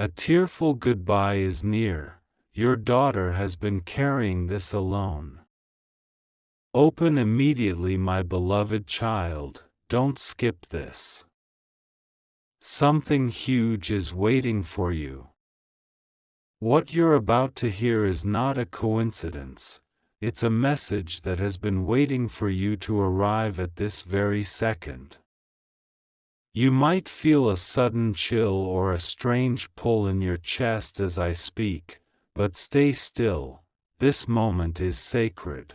A tearful goodbye is near, your daughter has been carrying this alone. Open immediately, my beloved child, don't skip this. Something huge is waiting for you. What you're about to hear is not a coincidence, it's a message that has been waiting for you to arrive at this very second. You might feel a sudden chill or a strange pull in your chest as I speak, but stay still, this moment is sacred.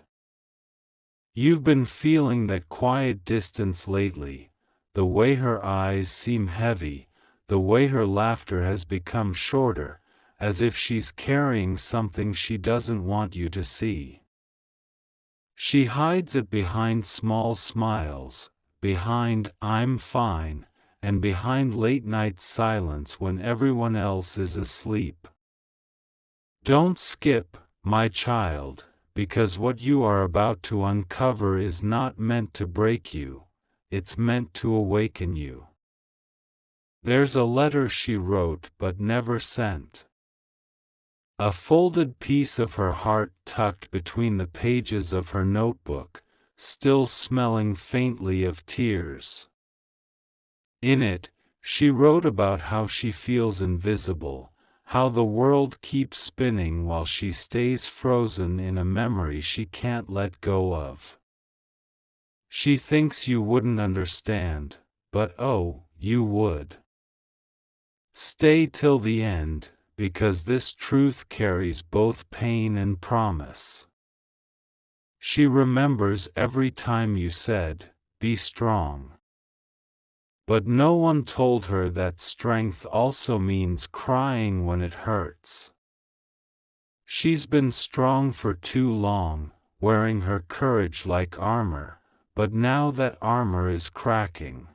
You've been feeling that quiet distance lately, the way her eyes seem heavy, the way her laughter has become shorter, as if she's carrying something she doesn't want you to see. She hides it behind small smiles, behind "I'm fine," and behind late-night silence when everyone else is asleep. Don't skip, my child, because what you are about to uncover is not meant to break you, it's meant to awaken you. There's a letter she wrote but never sent. A folded piece of her heart tucked between the pages of her notebook, still smelling faintly of tears. In it, she wrote about how she feels invisible, how the world keeps spinning while she stays frozen in a memory she can't let go of. She thinks you wouldn't understand, but oh, you would. Stay till the end, because this truth carries both pain and promise. She remembers every time you said, "Be strong." But no one told her that strength also means crying when it hurts. She's been strong for too long, wearing her courage like armor, but now that armor is cracking.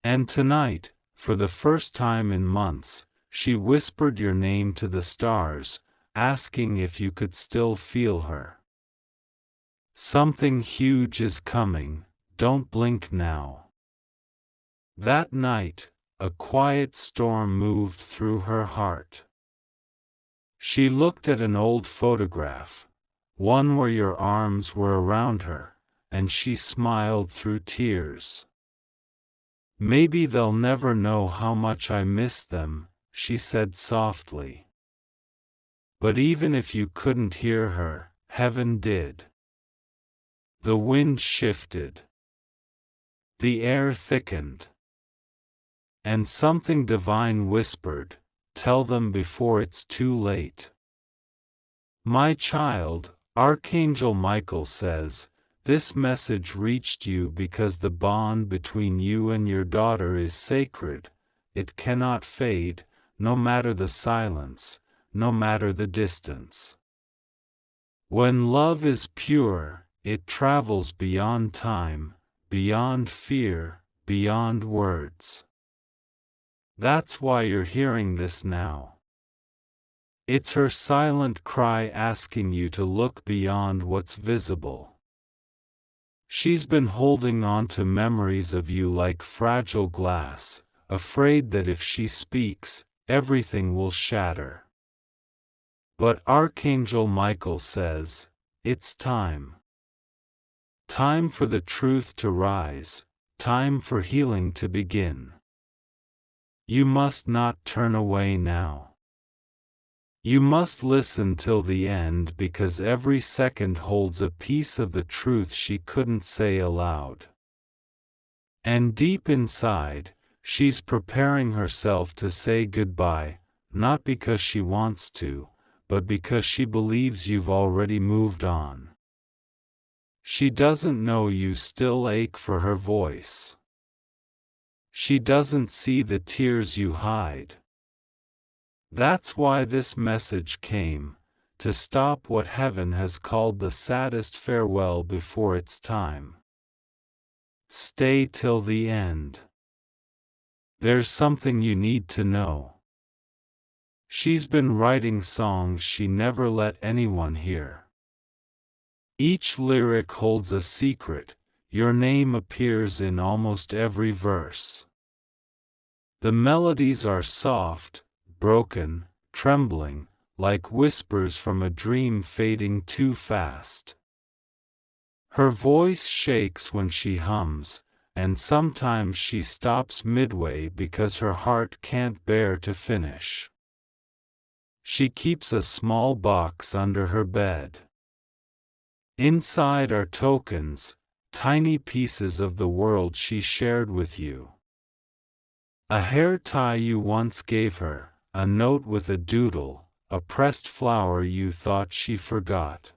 And tonight, for the first time in months, she whispered your name to the stars, asking if you could still feel her. Something huge is coming, don't blink now. That night, a quiet storm moved through her heart. She looked at an old photograph, one where your arms were around her, and she smiled through tears. "Maybe they'll never know how much I miss them," she said softly. But even if you couldn't hear her, heaven did. The wind shifted. The air thickened. And something divine whispered, "Tell them before it's too late." My child, Archangel Michael says, this message reached you because the bond between you and your daughter is sacred, it cannot fade, no matter the silence, no matter the distance. When love is pure, it travels beyond time, beyond fear, beyond words. That's why you're hearing this now. It's her silent cry asking you to look beyond what's visible. She's been holding on to memories of you like fragile glass, afraid that if she speaks, everything will shatter. But Archangel Michael says, it's time. Time for the truth to rise, time for healing to begin. You must not turn away now. You must listen till the end because every second holds a piece of the truth she couldn't say aloud. And deep inside, she's preparing herself to say goodbye, not because she wants to, but because she believes you've already moved on. She doesn't know you still ache for her voice. She doesn't see the tears you hide. That's why this message came, to stop what heaven has called the saddest farewell before its time. Stay till the end. There's something you need to know. She's been writing songs she never let anyone hear. Each lyric holds a secret. Your name appears in almost every verse. The melodies are soft, broken, trembling, like whispers from a dream fading too fast. Her voice shakes when she hums, and sometimes she stops midway because her heart can't bear to finish. She keeps a small box under her bed. Inside are tokens, tiny pieces of the world she shared with you. A hair tie you once gave her, a note with a doodle, a pressed flower you thought she forgot.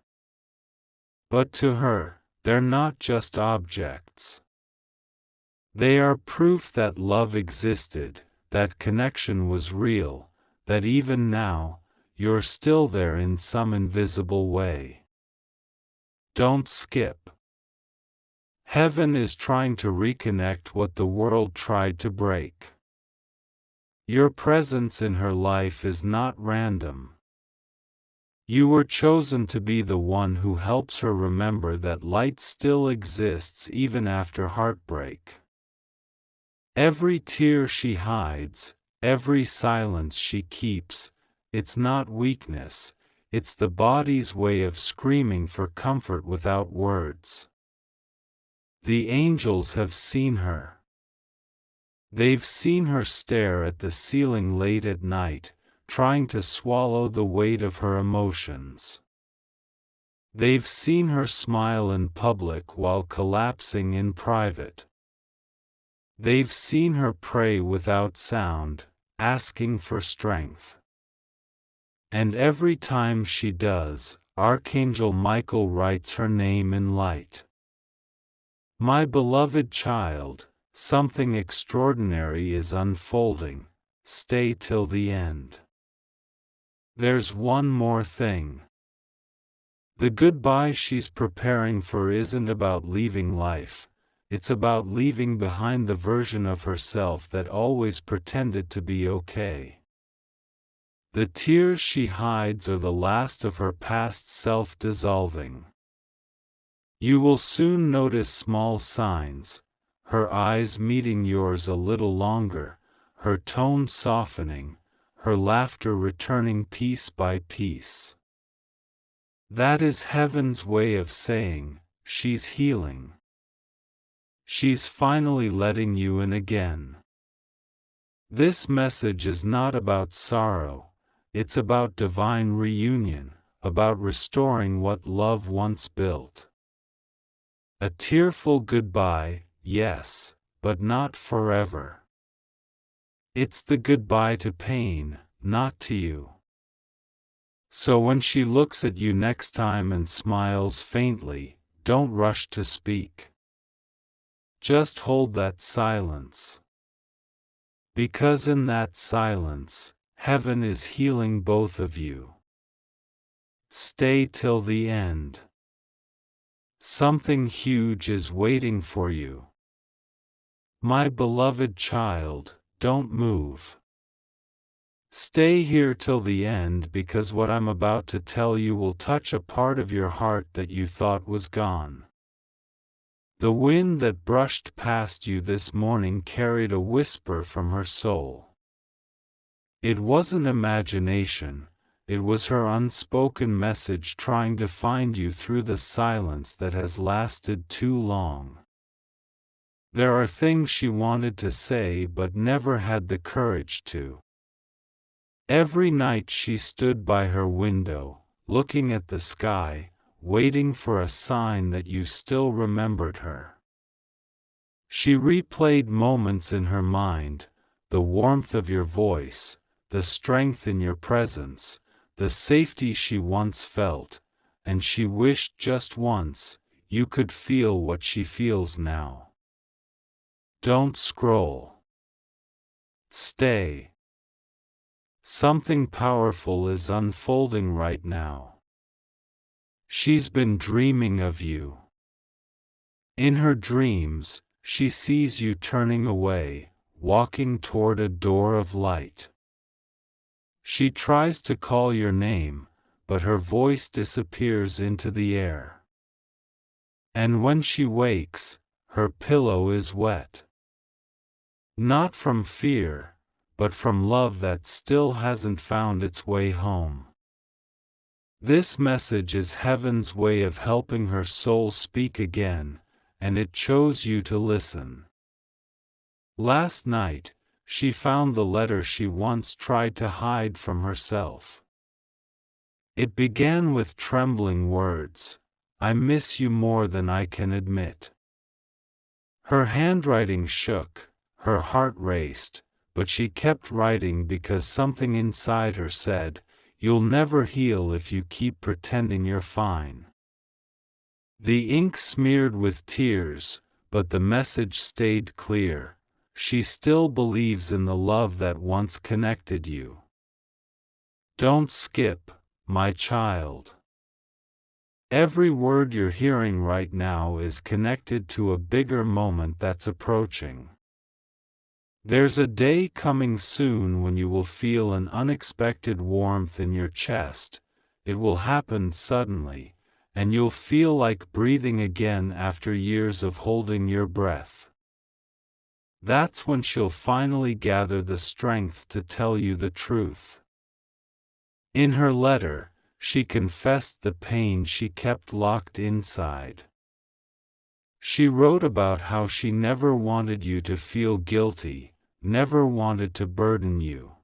But to her, they're not just objects. They are proof that love existed, that connection was real, that even now, you're still there in some invisible way. Don't skip. Heaven is trying to reconnect what the world tried to break. Your presence in her life is not random. You were chosen to be the one who helps her remember that light still exists even after heartbreak. Every tear she hides, every silence she keeps, it's not weakness, it's the body's way of screaming for comfort without words. The angels have seen her. They've seen her stare at the ceiling late at night, trying to swallow the weight of her emotions. They've seen her smile in public while collapsing in private. They've seen her pray without sound, asking for strength. And every time she does, Archangel Michael writes her name in light. My beloved child, something extraordinary is unfolding. Stay till the end. There's one more thing. The goodbye she's preparing for isn't about leaving life, it's about leaving behind the version of herself that always pretended to be okay. The tears she hides are the last of her past self dissolving. You will soon notice small signs, her eyes meeting yours a little longer, her tone softening, her laughter returning piece by piece. That is heaven's way of saying, she's healing. She's finally letting you in again. This message is not about sorrow, it's about divine reunion, about restoring what love once built. A tearful goodbye, yes, but not forever. It's the goodbye to pain, not to you. So when she looks at you next time and smiles faintly, don't rush to speak. Just hold that silence. Because in that silence, heaven is healing both of you. Stay till the end. Something huge is waiting for you. My beloved child, don't move. Stay here till the end because what I'm about to tell you will touch a part of your heart that you thought was gone. The wind that brushed past you this morning carried a whisper from her soul. It wasn't imagination, it was her unspoken message trying to find you through the silence that has lasted too long. There are things she wanted to say but never had the courage to. Every night she stood by her window, looking at the sky, waiting for a sign that you still remembered her. She replayed moments in her mind, the warmth of your voice, the strength in your presence, the safety she once felt, and she wished just once, you could feel what she feels now. Don't scroll. Stay. Something powerful is unfolding right now. She's been dreaming of you. In her dreams, she sees you turning away, walking toward a door of light. She tries to call your name, but her voice disappears into the air. And when she wakes, her pillow is wet. Not from fear, but from love that still hasn't found its way home. This message is heaven's way of helping her soul speak again, and it chose you to listen. Last night, she found the letter she once tried to hide from herself. It began with trembling words, "I miss you more than I can admit." Her handwriting shook, her heart raced, but she kept writing because something inside her said, "You'll never heal if you keep pretending you're fine." The ink smeared with tears, but the message stayed clear. She still believes in the love that once connected you. Don't skip, my child. Every word you're hearing right now is connected to a bigger moment that's approaching. There's a day coming soon when you will feel an unexpected warmth in your chest. It will happen suddenly, and you'll feel like breathing again after years of holding your breath. That's when she'll finally gather the strength to tell you the truth. In her letter, she confessed the pain she kept locked inside. She wrote about how she never wanted you to feel guilty, never wanted to burden you.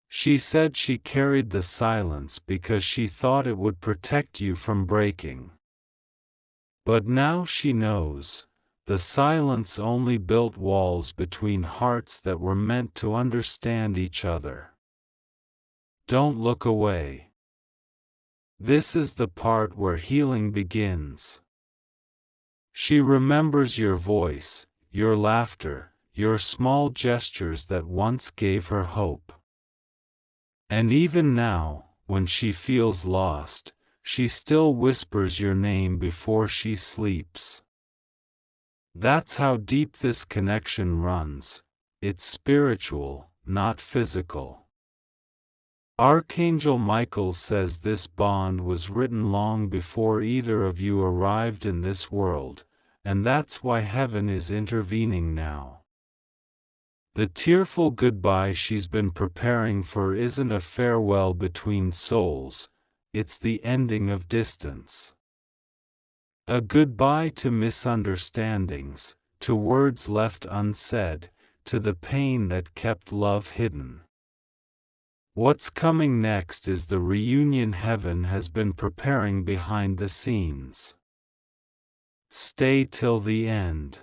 She said she carried the silence because she thought it would protect you from breaking. But now she knows. The silence only built walls between hearts that were meant to understand each other. Don't look away. This is the part where healing begins. She remembers your voice, your laughter, your small gestures that once gave her hope. And even now, when she feels lost, she still whispers your name before she sleeps. That's how deep this connection runs. It's spiritual, not physical. Archangel Michael says this bond was written long before either of you arrived in this world, and that's why heaven is intervening now. The tearful goodbye she's been preparing for isn't a farewell between souls, it's the ending of distance. A goodbye to misunderstandings, to words left unsaid, to the pain that kept love hidden. What's coming next is the reunion heaven has been preparing behind the scenes. Stay till the end.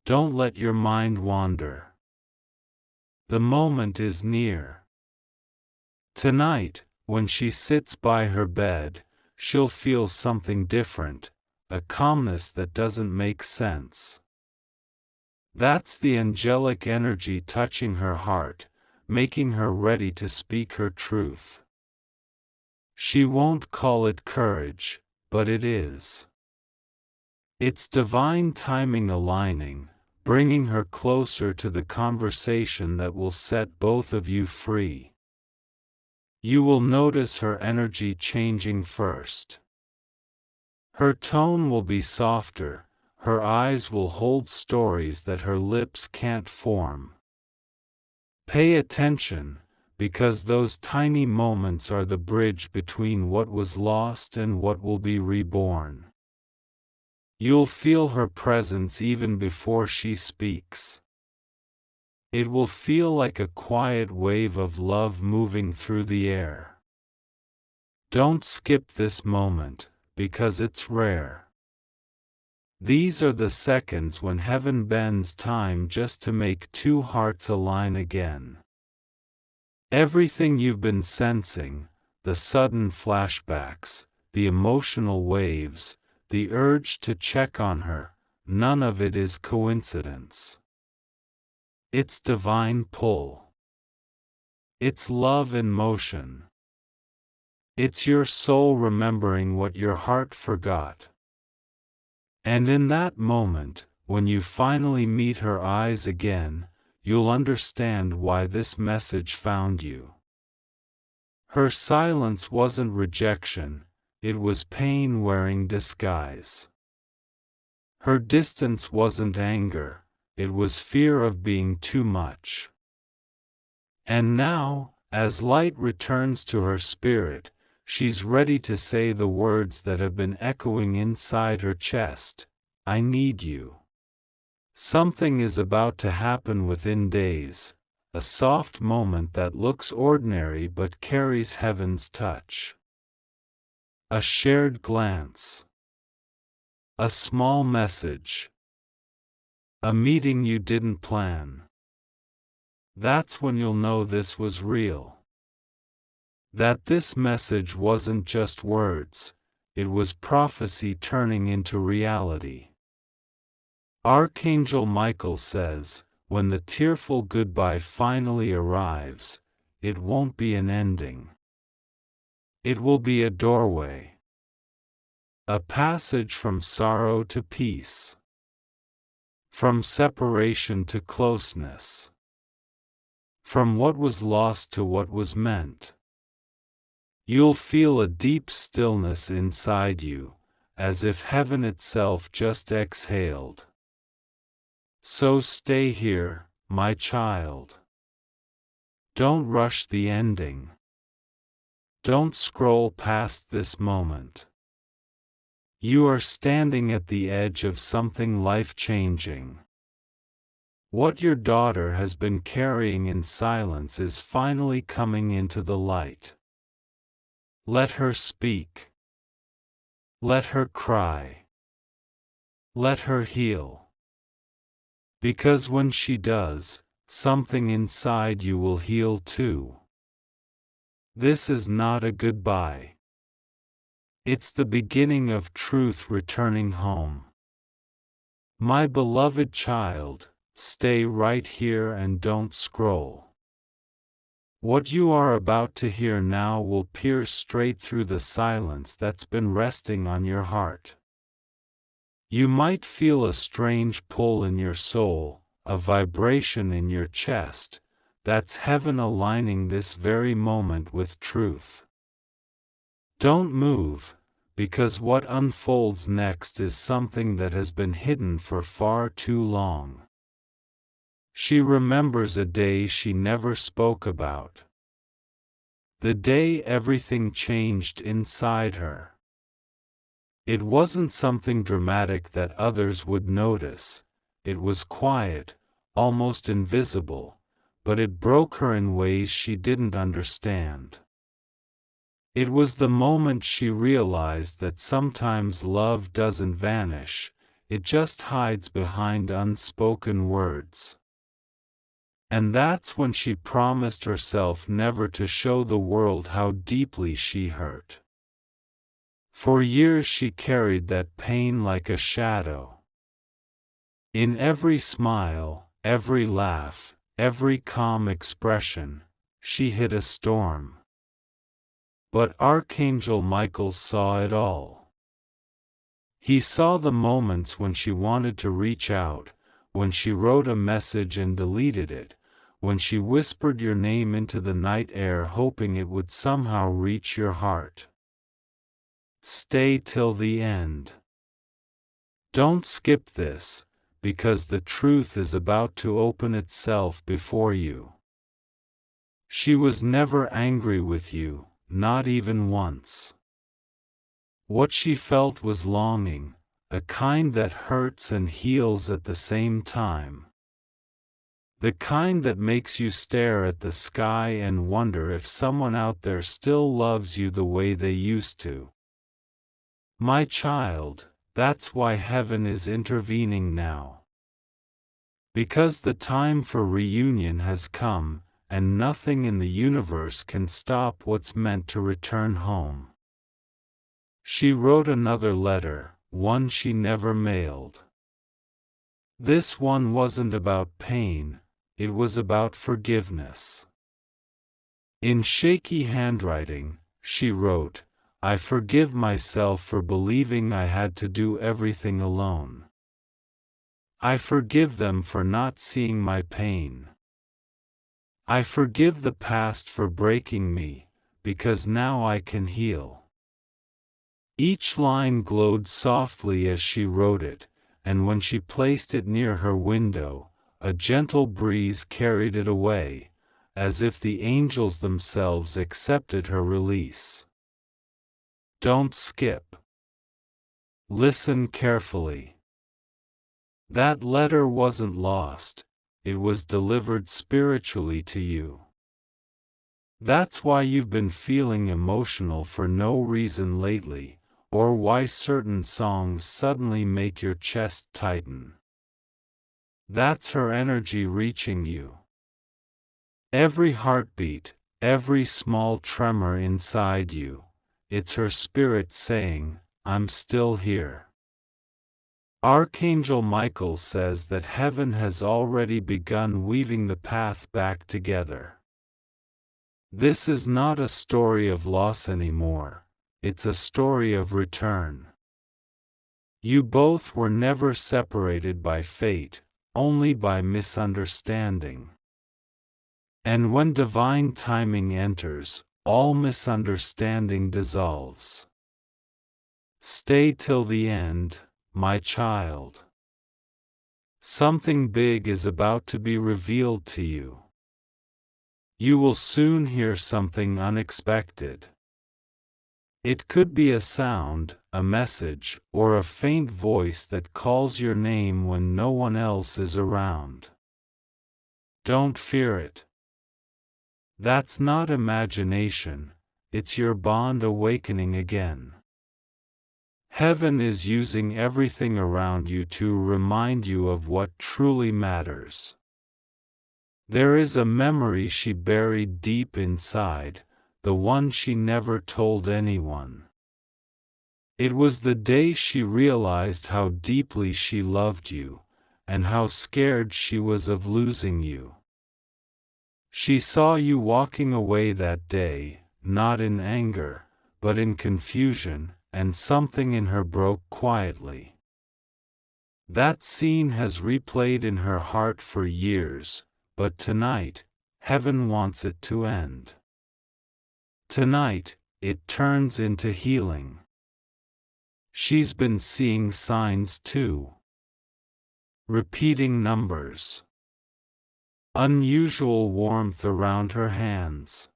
Don't let your mind wander. The moment is near. Tonight, when she sits by her bed, she'll feel something different, a calmness that doesn't make sense. That's the angelic energy touching her heart, making her ready to speak her truth. She won't call it courage, but it is. It's divine timing aligning, bringing her closer to the conversation that will set both of you free. You will notice her energy changing first. Her tone will be softer, her eyes will hold stories that her lips can't form. Pay attention, because those tiny moments are the bridge between what was lost and what will be reborn. You'll feel her presence even before she speaks. It will feel like a quiet wave of love moving through the air. Don't skip this moment, because it's rare. These are the seconds when heaven bends time just to make two hearts align again. Everything you've been sensing, the sudden flashbacks, the emotional waves, the urge to check on her, none of it is coincidence. It's divine pull. It's love in motion. It's your soul remembering what your heart forgot. And in that moment, when you finally meet her eyes again, you'll understand why this message found you. Her silence wasn't rejection, it was pain wearing disguise. Her distance wasn't anger, it was fear of being too much. And now, as light returns to her spirit, she's ready to say the words that have been echoing inside her chest. I need you. Something is about to happen within days, a soft moment that looks ordinary but carries heaven's touch. A shared glance. A small message. A meeting you didn't plan. That's when you'll know this was real. That this message wasn't just words, it was prophecy turning into reality. Archangel Michael says, when the tearful goodbye finally arrives, it won't be an ending. It will be a doorway. A passage from sorrow to peace. From separation to closeness. From what was lost to what was meant. You'll feel a deep stillness inside you, as if heaven itself just exhaled. So stay here, my child. Don't rush the ending. Don't scroll past this moment. You are standing at the edge of something life-changing. What your daughter has been carrying in silence is finally coming into the light. Let her speak. Let her cry. Let her heal. Because when she does, something inside you will heal too. This is not a goodbye. It's the beginning of truth returning home. My beloved child, stay right here and don't scroll. What you are about to hear now will pierce straight through the silence that's been resting on your heart. You might feel a strange pull in your soul, a vibration in your chest. That's heaven aligning this very moment with truth. Don't move, because what unfolds next is something that has been hidden for far too long. She remembers a day she never spoke about. The day everything changed inside her. It wasn't something dramatic that others would notice. It was quiet, almost invisible, but it broke her in ways she didn't understand. It was the moment she realized that sometimes love doesn't vanish, it just hides behind unspoken words. And that's when she promised herself never to show the world how deeply she hurt. For years she carried that pain like a shadow. In every smile, every laugh, every calm expression, she hid a storm. But Archangel Michael saw it all. He saw the moments when she wanted to reach out, when she wrote a message and deleted it, when she whispered your name into the night air hoping it would somehow reach your heart. Stay till the end. Don't skip this, because the truth is about to open itself before you. She was never angry with you, not even once. What she felt was longing, a kind that hurts and heals at the same time. The kind that makes you stare at the sky and wonder if someone out there still loves you the way they used to. My child, that's why heaven is intervening now. Because the time for reunion has come, and nothing in the universe can stop what's meant to return home. She wrote another letter, one she never mailed. This one wasn't about pain, it was about forgiveness. In shaky handwriting, she wrote, I forgive myself for believing I had to do everything alone. I forgive them for not seeing my pain. I forgive the past for breaking me, because now I can heal. Each line glowed softly as she wrote it, and when she placed it near her window, a gentle breeze carried it away, as if the angels themselves accepted her release. Don't skip. Listen carefully. That letter wasn't lost, it was delivered spiritually to you. That's why you've been feeling emotional for no reason lately, or why certain songs suddenly make your chest tighten. That's her energy reaching you. Every heartbeat, every small tremor inside you, it's her spirit saying, I'm still here. Archangel Michael says that heaven has already begun weaving the path back together. This is not a story of loss anymore, it's a story of return. You both were never separated by fate, only by misunderstanding. And when divine timing enters, all misunderstanding dissolves. Stay till the end, my child. Something big is about to be revealed to you. You will soon hear something unexpected. It could be a sound, a message, or a faint voice that calls your name when no one else is around. Don't fear it. That's not imagination, it's your bond awakening again. Heaven is using everything around you to remind you of what truly matters. There is a memory she buried deep inside, the one she never told anyone. It was the day she realized how deeply she loved you, and how scared she was of losing you. She saw you walking away that day, not in anger, but in confusion, and something in her broke quietly. That scene has replayed in her heart for years, but tonight, heaven wants it to end. Tonight, it turns into healing. She's been seeing signs too. Repeating numbers. Unusual warmth around her hands.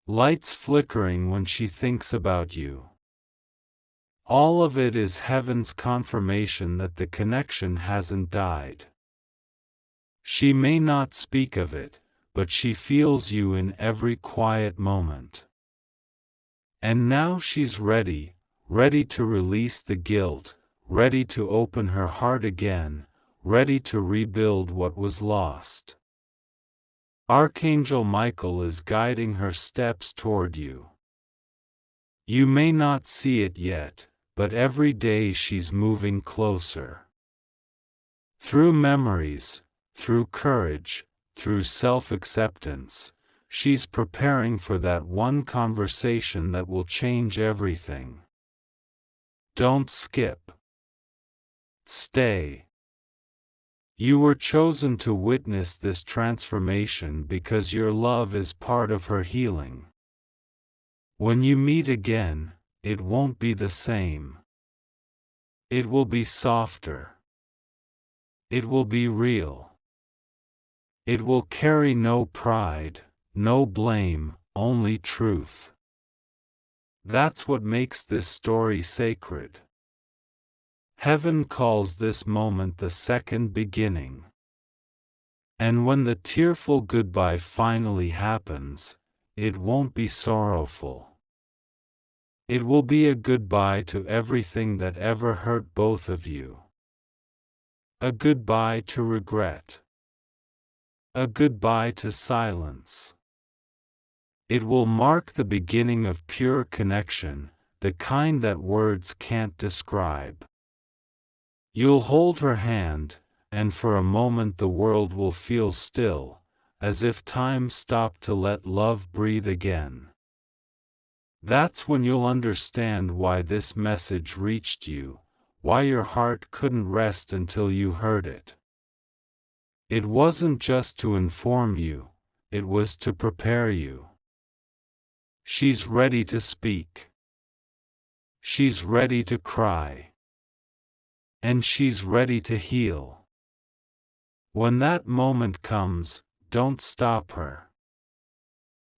Lights flickering when she thinks about you. All of it is heaven's confirmation that the connection hasn't died. She may not speak of it, but she feels you in every quiet moment. And now she's ready to release the guilt, ready to open her heart again, ready to rebuild what was lost. Archangel Michael is guiding her steps toward you. You may not see it yet, but every day she's moving closer. Through memories, through courage, through self-acceptance, she's preparing for that one conversation that will change everything. Don't skip. Stay. You were chosen to witness this transformation because your love is part of her healing. When you meet again, it won't be the same. It will be softer. It will be real. It will carry no pride, no blame, only truth. That's what makes this story sacred. Heaven calls this moment the second beginning. And when the tearful goodbye finally happens, it won't be sorrowful. It will be a goodbye to everything that ever hurt both of you. A goodbye to regret. A goodbye to silence. It will mark the beginning of pure connection, the kind that words can't describe. You'll hold her hand, and for a moment the world will feel still, as if time stopped to let love breathe again. That's when you'll understand why this message reached you, why your heart couldn't rest until you heard it. It wasn't just to inform you, it was to prepare you. She's ready to speak. She's ready to cry. And she's ready to heal. When that moment comes, don't stop her.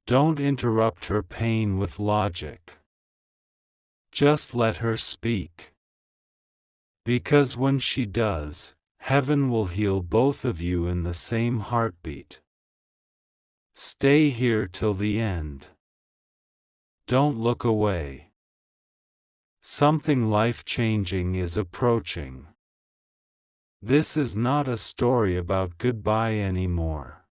Don't interrupt her pain with logic. Just let her speak. Because when she does, heaven will heal both of you in the same heartbeat. Stay here till the end. Don't look away. Something life-changing is approaching. This is not a story about goodbye anymore.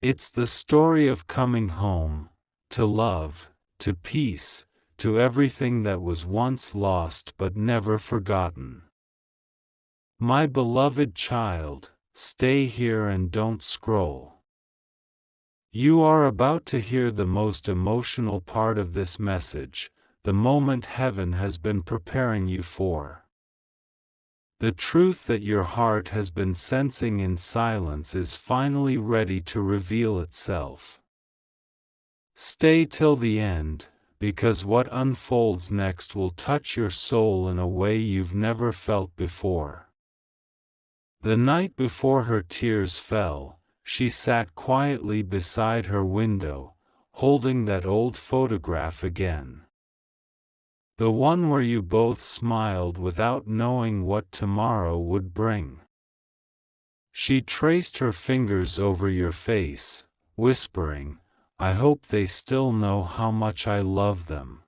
It's the story of coming home, to love, to peace, to everything that was once lost but never forgotten. My beloved child, stay here and don't scroll. You are about to hear the most emotional part of this message, the moment heaven has been preparing you for. The truth that your heart has been sensing in silence is finally ready to reveal itself. Stay till the end, because what unfolds next will touch your soul in a way you've never felt before. The night before her tears fell, she sat quietly beside her window, holding that old photograph again. The one where you both smiled without knowing what tomorrow would bring. She traced her fingers over your face, whispering, "I hope they still know how much I love them."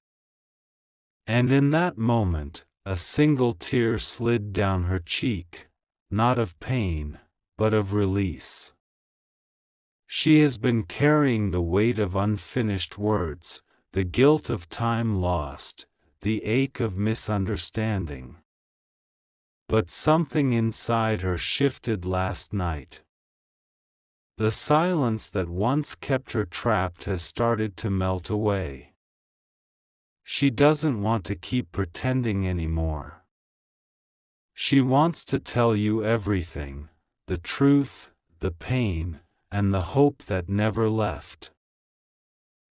And in that moment, a single tear slid down her cheek, not of pain, but of release. She has been carrying the weight of unfinished words, the guilt of time lost, the ache of misunderstanding. But something inside her shifted last night. The silence that once kept her trapped has started to melt away. She doesn't want to keep pretending anymore. She wants to tell you everything, the truth, the pain, and the hope that never left.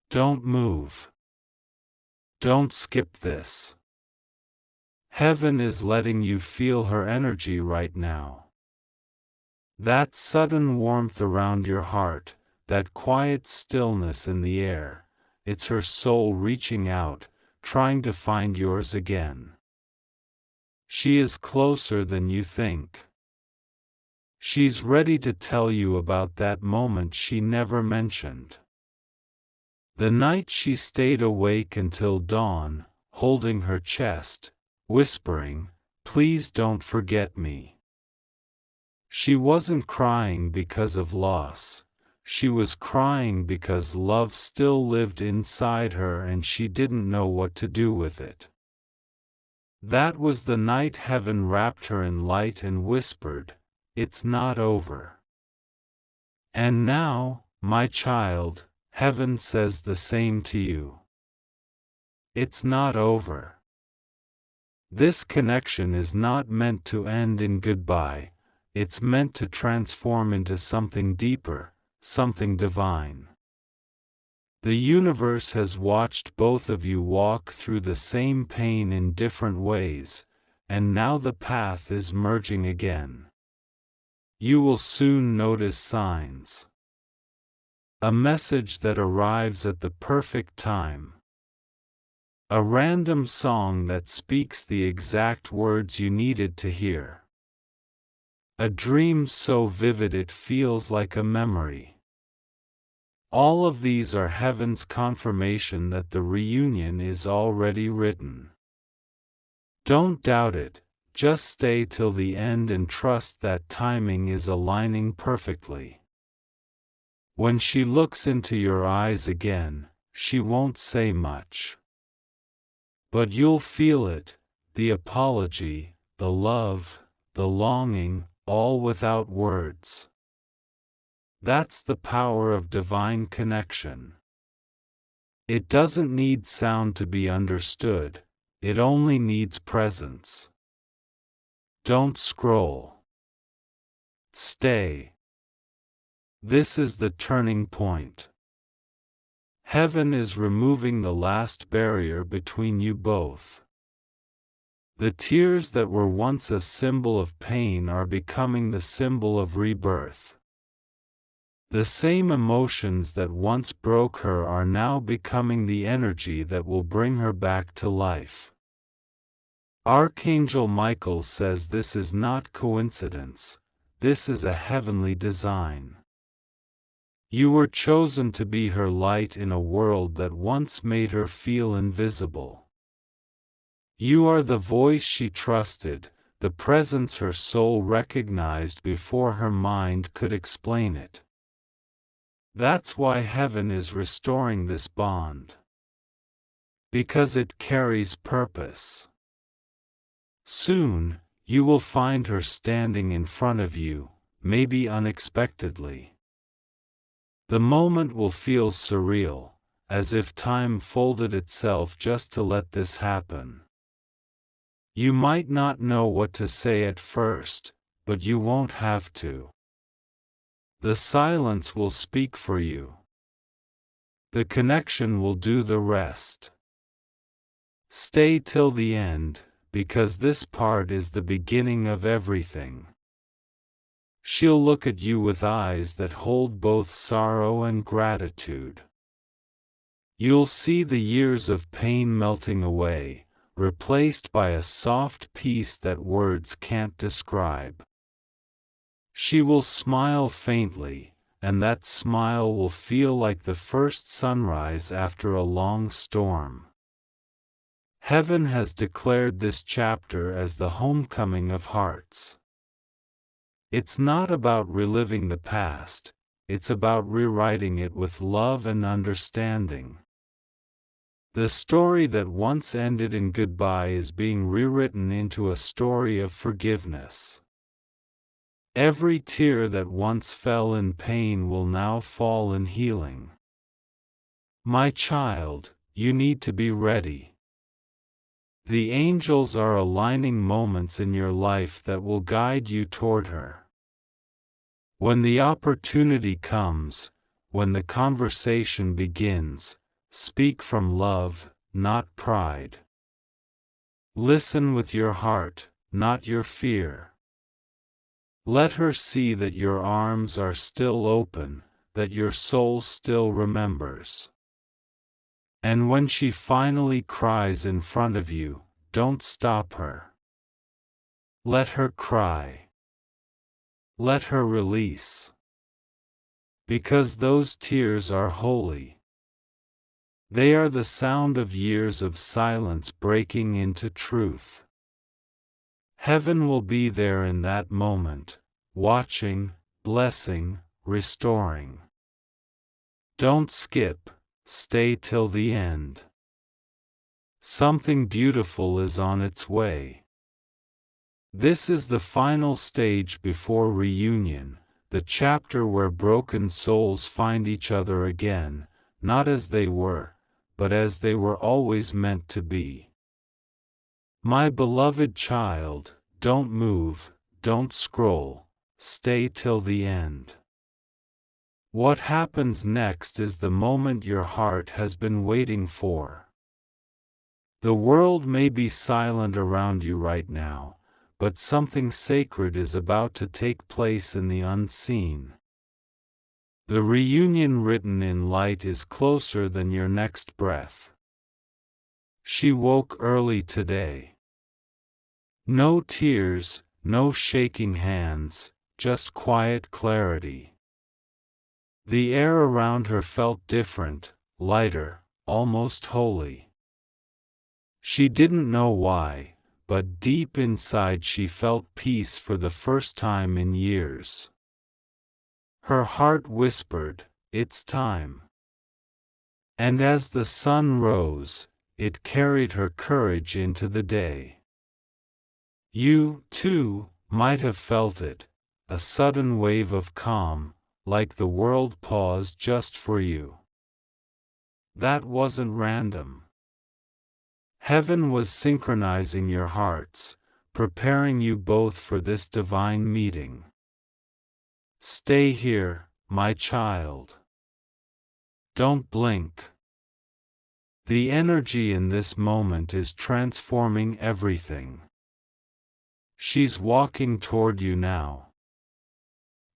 Don't move. Don't skip this. Heaven is letting you feel her energy right now. That sudden warmth around your heart, that quiet stillness in the air, it's her soul reaching out, trying to find yours again. She is closer than you think. She's ready to tell you about that moment she never mentioned. The night she stayed awake until dawn, holding her chest, whispering, "Please don't forget me." She wasn't crying because of loss. She was crying because love still lived inside her and she didn't know what to do with it. That was the night heaven wrapped her in light and whispered, "It's not over." And now, my child, heaven says the same to you. It's not over. This connection is not meant to end in goodbye, it's meant to transform into something deeper, something divine. The universe has watched both of you walk through the same pain in different ways, and now the path is merging again. You will soon notice signs. A message that arrives at the perfect time. A random song that speaks the exact words you needed to hear. A dream so vivid it feels like a memory. All of these are heaven's confirmation that the reunion is already written. Don't doubt it, just stay till the end and trust that timing is aligning perfectly. When she looks into your eyes again, she won't say much. But you'll feel it, the apology, the love, the longing, all without words. That's the power of divine connection. It doesn't need sound to be understood, it only needs presence. Don't scroll. Stay. This is the turning point. Heaven is removing the last barrier between you both. The tears that were once a symbol of pain are becoming the symbol of rebirth. The same emotions that once broke her are now becoming the energy that will bring her back to life. Archangel Michael says this is not coincidence, this is a heavenly design. You were chosen to be her light in a world that once made her feel invisible. You are the voice she trusted, the presence her soul recognized before her mind could explain it. That's why heaven is restoring this bond. Because it carries purpose. Soon, you will find her standing in front of you, maybe unexpectedly. The moment will feel surreal, as if time folded itself just to let this happen. You might not know what to say at first, but you won't have to. The silence will speak for you. The connection will do the rest. Stay till the end, because this part is the beginning of everything. She'll look at you with eyes that hold both sorrow and gratitude. You'll see the years of pain melting away, replaced by a soft peace that words can't describe. She will smile faintly, and that smile will feel like the first sunrise after a long storm. Heaven has declared this chapter as the homecoming of hearts. It's not about reliving the past, it's about rewriting it with love and understanding. The story that once ended in goodbye is being rewritten into a story of forgiveness. Every tear that once fell in pain will now fall in healing. My child, you need to be ready. The angels are aligning moments in your life that will guide you toward her. When the opportunity comes, when the conversation begins, speak from love, not pride. Listen with your heart, not your fear. Let her see that your arms are still open, that your soul still remembers. And when she finally cries in front of you, don't stop her. Let her cry. Let her release. Because those tears are holy. They are the sound of years of silence breaking into truth. Heaven will be there in that moment, watching, blessing, restoring. Don't skip, stay till the end. Something beautiful is on its way. This is the final stage before reunion, the chapter where broken souls find each other again, not as they were, but as they were always meant to be. My beloved child, don't move, don't scroll, stay till the end. What happens next is the moment your heart has been waiting for. The world may be silent around you right now, but something sacred is about to take place in the unseen. The reunion written in light is closer than your next breath. She woke early today. No tears, no shaking hands, just quiet clarity. The air around her felt different, lighter, almost holy. She didn't know why, but deep inside she felt peace for the first time in years. Her heart whispered, "It's time." And as the sun rose, it carried her courage into the day. You, too, might have felt it, a sudden wave of calm, like the world paused just for you. That wasn't random. Heaven was synchronizing your hearts, preparing you both for this divine meeting. Stay here, my child. Don't blink. The energy in this moment is transforming everything. She's walking toward you now.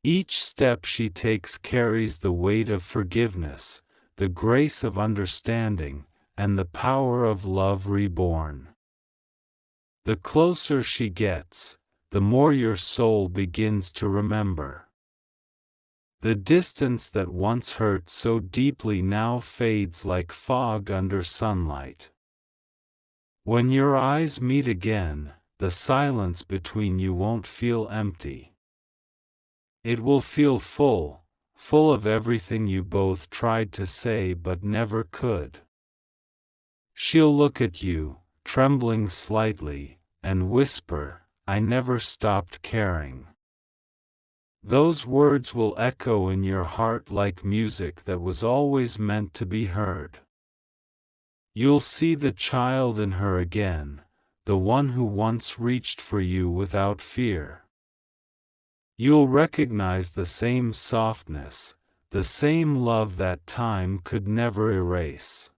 Each step she takes carries the weight of forgiveness, the grace of understanding, and the power of love reborn. The closer she gets, the more your soul begins to remember. The distance that once hurt so deeply now fades like fog under sunlight. When your eyes meet again, the silence between you won't feel empty. It will feel full, full of everything you both tried to say but never could. She'll look at you, trembling slightly, and whisper, "I never stopped caring." Those words will echo in your heart like music that was always meant to be heard. You'll see the child in her again, the one who once reached for you without fear. You'll recognize the same softness, the same love that time could never erase.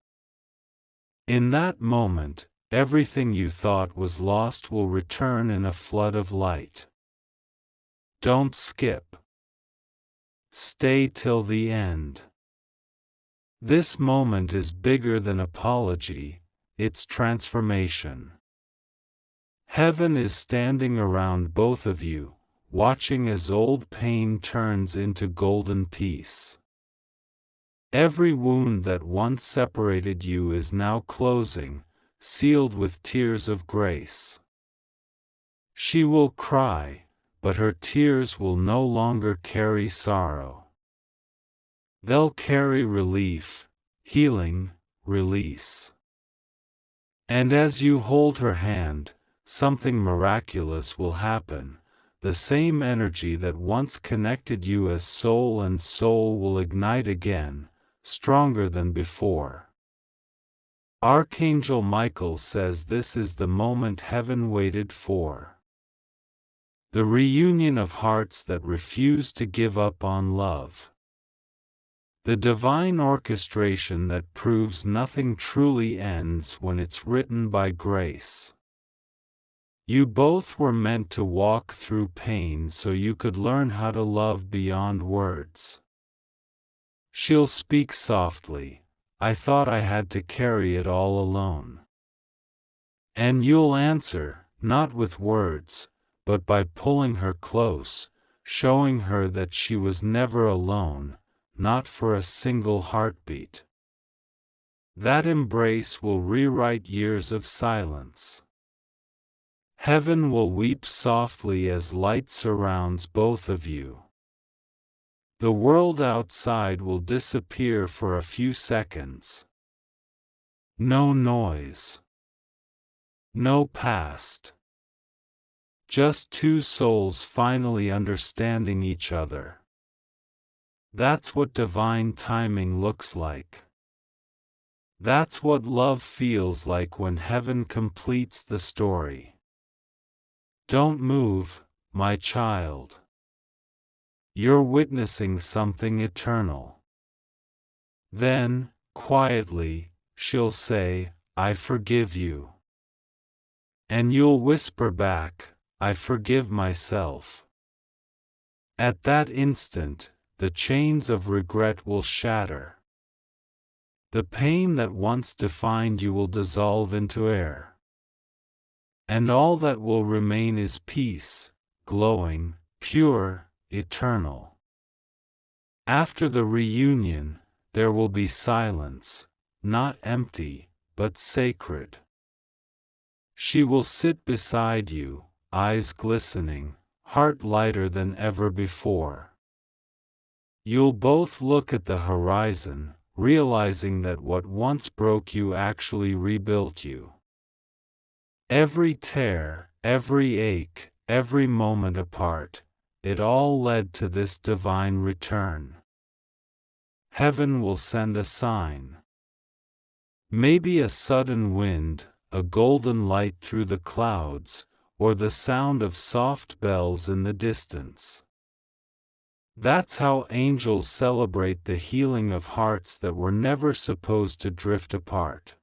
In that moment, everything you thought was lost will return in a flood of light. Don't skip. Stay till the end. This moment is bigger than apology, it's transformation. Heaven is standing around both of you, watching as old pain turns into golden peace. Every wound that once separated you is now closing, sealed with tears of grace. She will cry, but her tears will no longer carry sorrow. They'll carry relief, healing, release. And as you hold her hand, something miraculous will happen. The same energy that once connected you as soul and soul will ignite again, stronger than before. Archangel Michael says this is the moment heaven waited for. The reunion of hearts that refuse to give up on love. The divine orchestration that proves nothing truly ends when it's written by grace. You both were meant to walk through pain so you could learn how to love beyond words. She'll speak softly, "I thought I had to carry it all alone." And you'll answer, not with words, but by pulling her close, showing her that she was never alone, not for a single heartbeat. That embrace will rewrite years of silence. Heaven will weep softly as light surrounds both of you. The world outside will disappear for a few seconds. No noise. No past. Just two souls finally understanding each other. That's what divine timing looks like. That's what love feels like when heaven completes the story. Don't move, my child. You're witnessing something eternal. Then, quietly, she'll say, "I forgive you." And you'll whisper back, "I forgive myself." At that instant, the chains of regret will shatter. The pain that once defined you will dissolve into air. And all that will remain is peace, glowing, pure, eternal. After the reunion, there will be silence, not empty, but sacred. She will sit beside you, eyes glistening, heart lighter than ever before. You'll both look at the horizon, realizing that what once broke you actually rebuilt you. Every tear, every ache, every moment apart, it all led to this divine return. Heaven will send a sign. Maybe a sudden wind, a golden light through the clouds, or the sound of soft bells in the distance. That's how angels celebrate the healing of hearts that were never supposed to drift apart.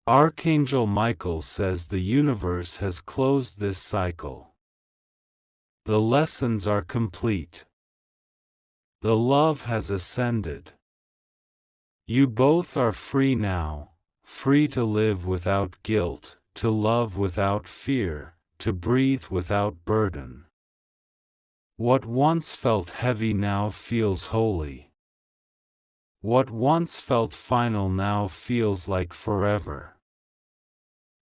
Archangel Michael says the universe has closed this cycle. The lessons are complete. The love has ascended. You both are free now, free to live without guilt, to love without fear, to breathe without burden. What once felt heavy now feels holy. What once felt final now feels like forever.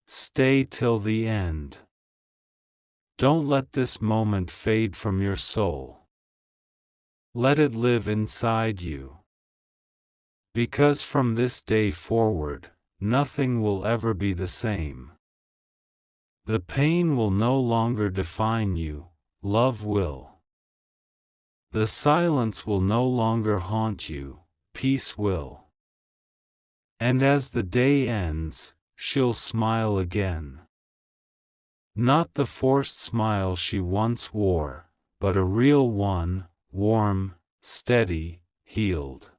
Stay till the end. Don't let this moment fade from your soul. Let it live inside you. Because from this day forward, nothing will ever be the same. The pain will no longer define you, love will. The silence will no longer haunt you, peace will. And as the day ends, she'll smile again. Not the forced smile she once wore, but a real one, warm, steady, healed.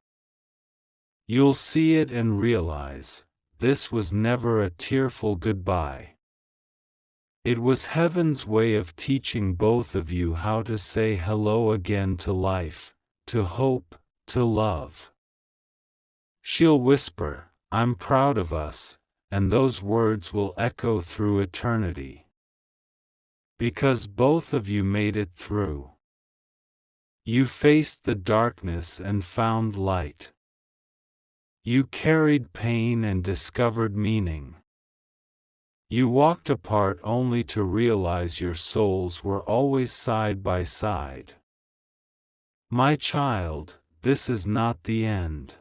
You'll see it and realize, this was never a tearful goodbye. It was heaven's way of teaching both of you how to say hello again to life, to hope, to love. She'll whisper, "I'm proud of us," and those words will echo through eternity. Because both of you made it through. You faced the darkness and found light. You carried pain and discovered meaning. You walked apart only to realize your souls were always side by side. My child, this is not the end.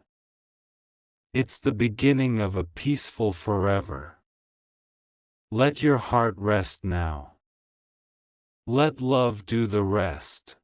It's the beginning of a peaceful forever. Let your heart rest now. Let love do the rest.